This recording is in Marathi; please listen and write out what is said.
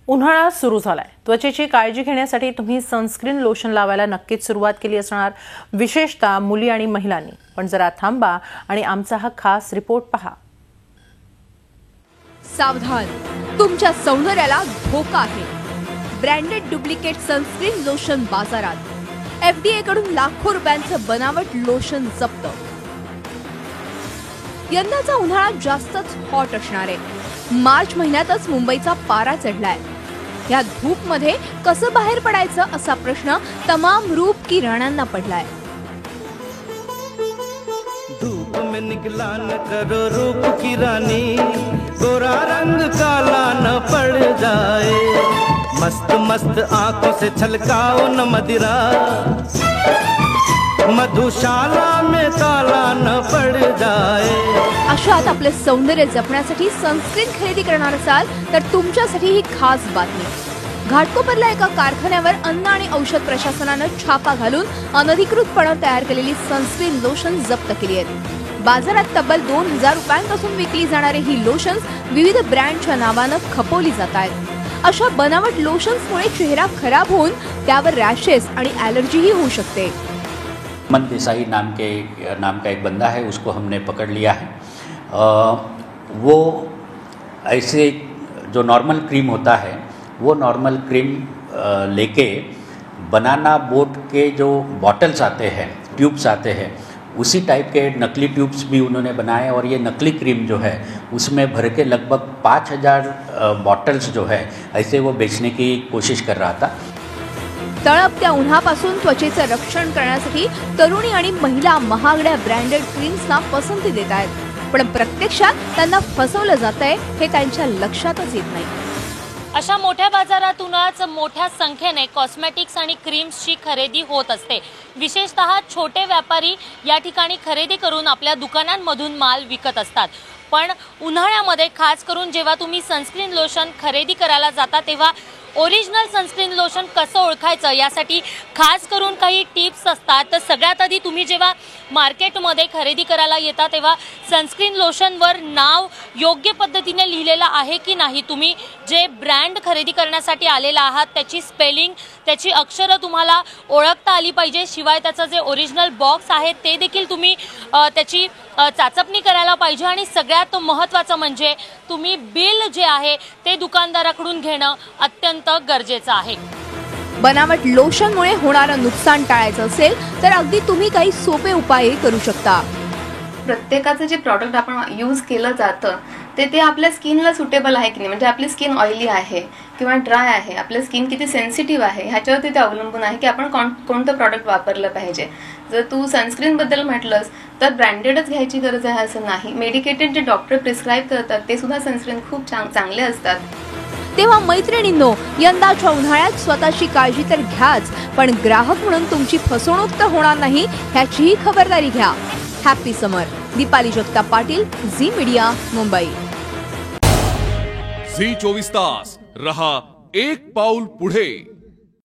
उन्हाळा सुरू झालाय. त्वचेची काळजी घेण्यासाठी तुम्ही सनस्क्रीन लोशन लावायला नक्कीच सुरुवात केली असणार, विशेषतः मुली आणि महिलांनी. पण जरा थांबा आणि आमचा हा खास रिपोर्ट पहा. सावधान, तुमच्या सौंदर्याला धोका आहे. ब्रँडेड डुप्लिकेट सनस्क्रीन लोशन बाजारात. FDA कडून लाखो रुपयांचं बनावट लोशन जप्त. यंदाचा उन्हाळा जास्तच हॉट असणार आहे. मार्च महिन्यातच मुंबईचा पारा चढलाय. या धूप मध्ये कसं बाहेर पडायचं असा प्रश्न तमाम रूप की राण्यांना पडलाय. धूप में निकला न करो रूप की रानी, गोरा रंग काला न पड़ जाए. मस्त मस्त आंखों से छलकाओ न मदिरा, मधुशाला में काला न पड़ जाए. अशात आपले सौंदर्य जपण्यासाठी सनस्क्रीन खरेदी करणार असाल तर तुमच्यासाठी ही खास बातमी. घाटकोपरला एका कारखान्यावर अन्न आणि औषध प्रशासनानं छापा घालून अनधिकृतपणे तयार केलेली सनस्क्रीन लोशन जप्त केली आहेत. बाजारात तब्बल 2000 रुपयांपासून विकली जाणारी ही लोशन्स विविध ब्रँडच्या नावानं खपवली जात आहेत. अशा बनावट लोशन्समुळे चेहरा खराब होऊन त्यावर रॅशेस आणि ॲलर्जीही होऊ शकते. मन देसाई नाम का एक बंदा है, उसको हमने पकड़ लिया है. वो ऐसे जो नॉर्मल क्रीम होता है वो नॉर्मल क्रीम लेके बनाना बोट के जो बॉटल्स आते हैं, ट्यूब्स आते हैं, उसी टाइप के नकली ट्यूब्स भी उन्होंने बनाए और ये नकली क्रीम जो है उसमें भर के लगभग 5000 बॉटल्स जो है ऐसे वो बेचने की कोशिश कर रहा था. तळपत्या उन्हापासून त्वचेचं रक्षण करण्यासाठी तरुणी आणि महिला महागड्या ब्रँडेड क्रीम्सना पसंती देत आहेत. पण प्रत्यक्षात त्यांना फसवलं जातंय हे त्यांच्या लक्षातच येत नाही. अशा मोठ्या बाजारातूनच मोठ्या संख्येने कॉस्मेटिक्स आणि क्रीम्सची खरेदी होत असते. विशेषतः छोटे व्यापारी या ठिकाणी खरेदी करून आपल्या दुकानांमधून माल विकत असतात. पण उन्हाळ्यामध्ये खास करून जेव्हा तुम्ही सनस्क्रीन लोशन खरेदी करायला जाता तेव्हा ओरिजिनल सनस्क्रीन लोशन कसं ओळखायचं यासाठी खास करून काही टिप्स असतात. तर सगळ्यात आधी तुम्ही जेव्हा मार्केटमध्ये खरेदी करायला येता तेव्हा सनस्क्रीन लोशनवर नाव योग्य पद्धतीने लिहिलेलं आहे की नाही, तुम्ही जे ब्रँड खरेदी करण्यासाठी आलेला आहात त्याची स्पेलिंग, त्याची अक्षरं तुम्हाला ओळखता आली पाहिजे. शिवाय त्याचं जे ओरिजिनल बॉक्स आहे ते देखील तुम्ही त्याची चाचपणी करायला पाहिजे. आणि सगळ्यात महत्त्वाचं म्हणजे तुम्ही बिल जे आहे ते दुकानदाराकडून घेणं अत्यंत गरजेचं आहे. बनावट लोशनमुळे होणारं नुकसान टाळायचं असेल तर अगदी तुम्ही काही सोपे उपाय करू शकता. प्रत्येकाचं जे प्रॉडक्ट आपण यूज केलं जातं ते आपल्या स्किनला सुटेबल आहे की नाही, म्हणजे आपली स्किन ऑइली आहे किंवा ड्राय आहे, आपली स्किन किती सेन्सिटिव्ह आहे ह्याच्यावरती ते अवलंबून आहे की आपण कोणतं प्रॉडक्ट वापरलं पाहिजे. जर तू सनस्क्रीनबद्दल म्हटलंस तर ब्रँडेडच घ्यायची गरज आहे असं नाही. मेडिकेटेड जे डॉक्टर प्रिस्क्राईब करतात ते सुद्धा सनस्क्रीन खूप चांगले असतात. तेव्हा मैत्रिणींनो, यंदाच्या उन्हाळ्यात स्वतःची काळजी तर घ्याच, पण ग्राहक म्हणून तुमची फसवणूक तर होणार नाही ह्याचीही खबरदारी घ्या. Happy summer. Deepali Jagtap Patil, Zee media, Mumbai. Zee 24 तास रहा एक पाऊल पुढे.